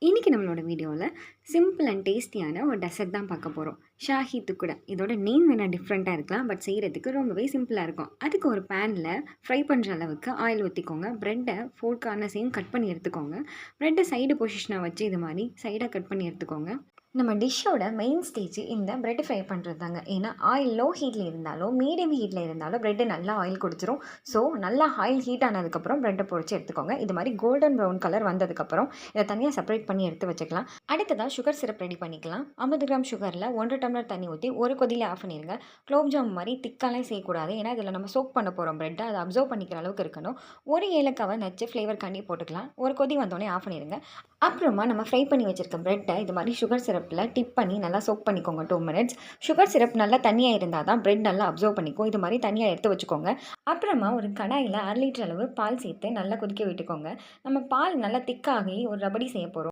இன்றைக்கி நம்மளோட வீடியோவில் சிம்பிள் அண்ட் டேஸ்டியான ஒரு டெசர்ட் தான் பார்க்க போகிறோம். ஷாஹி துக்குடா. இதோட நேம் வேணால் டிஃப்ரெண்ட்டாக இருக்கலாம், பட் செய்கிறதுக்கு ரொம்பவே சிம்பிளாக இருக்கும். அதுக்கு ஒரு பேனில் ஃப்ரை பண்ணுற அளவுக்கு ஆயில் ஊற்றிக்கோங்க. ப்ரெட்டை 4 கார்னர்ஸையும் கட் பண்ணி எடுத்துக்கோங்க. ப்ரெட்டை சைடு பொசிஷனாக வச்சு இது மாதிரி சைடாக கட் பண்ணி எடுத்துக்கோங்க. நம்ம டிஷ்ஷோட மெயின் ஸ்டேஜ் இந்த ப்ரெட் ஃப்ரை பண்ணுறது தாங்க. ஏன்னா ஆயில் லோ ஹீட்டில் இருந்தாலும் மீடியம் ஹீட்டில் இருந்தாலும் ப்ரெட்டு நல்லா ஆயில் குடிச்சிரும். ஸோ நல்லா ஆயில் ஹீட் ஆனதுக்கப்புறம் ப்ரெட்டை பொரிச்சு எடுத்துக்கோங்க. இது மாதிரி கோல்டன் ப்ரௌன் கலர் வந்ததுக்கப்புறம் இதை தனியாக செப்பரேட் பண்ணி எடுத்து வச்சுக்கலாம். அடுத்ததாக சுகர் சிரப் ரெடி பண்ணிக்கலாம். 50 கிராம் சுகரில் 1 டம்ளர் தண்ணி ஊற்றி ஒரு கொதியில் ஆஃப் பண்ணிடுங்க. குலோப் ஜாம் மாதிரி திக்காலாம் செய்யக்கூடாது, ஏன்னா இதில் நம்ம சோக் பண்ண போகிறோம் ப்ரெட்டை, அதை அப்சர்வ் பண்ணிக்கிற அளவுக்கு இருக்கணும். ஒரு ஏலக்காவை நச்சு ஃப்ளேவர் கண்டி போட்டுக்கலாம். ஒரு கொதி வந்தோடனே ஆஃப் பண்ணிடுங்க. அப்புறமா நம்ம ஃப்ரை பண்ணி வச்சுருக்க ப்ரெட்டை இது மாதிரி சுகர் சிரப்பில் டிப் பண்ணி நல்லா சோக் பண்ணிக்கோங்க 2 மினிட்ஸ். சுகர் சிரப் நல்லா தண்ணியாக இருந்தால் தான் ப்ரெட் நல்லா அப்சர்வ் பண்ணிக்கும். இது மாதிரி தனியாக எடுத்து வச்சுக்கோங்க. அப்புறமா ஒரு கடாயில் 1/2 லிட்டர் அளவு பால் சேர்த்து நல்லா கொதிக்க விட்டுக்கோங்க. நம்ம பால் நல்லா திக்காகி ஒரு ரபடி செய்ய போகிறோம்.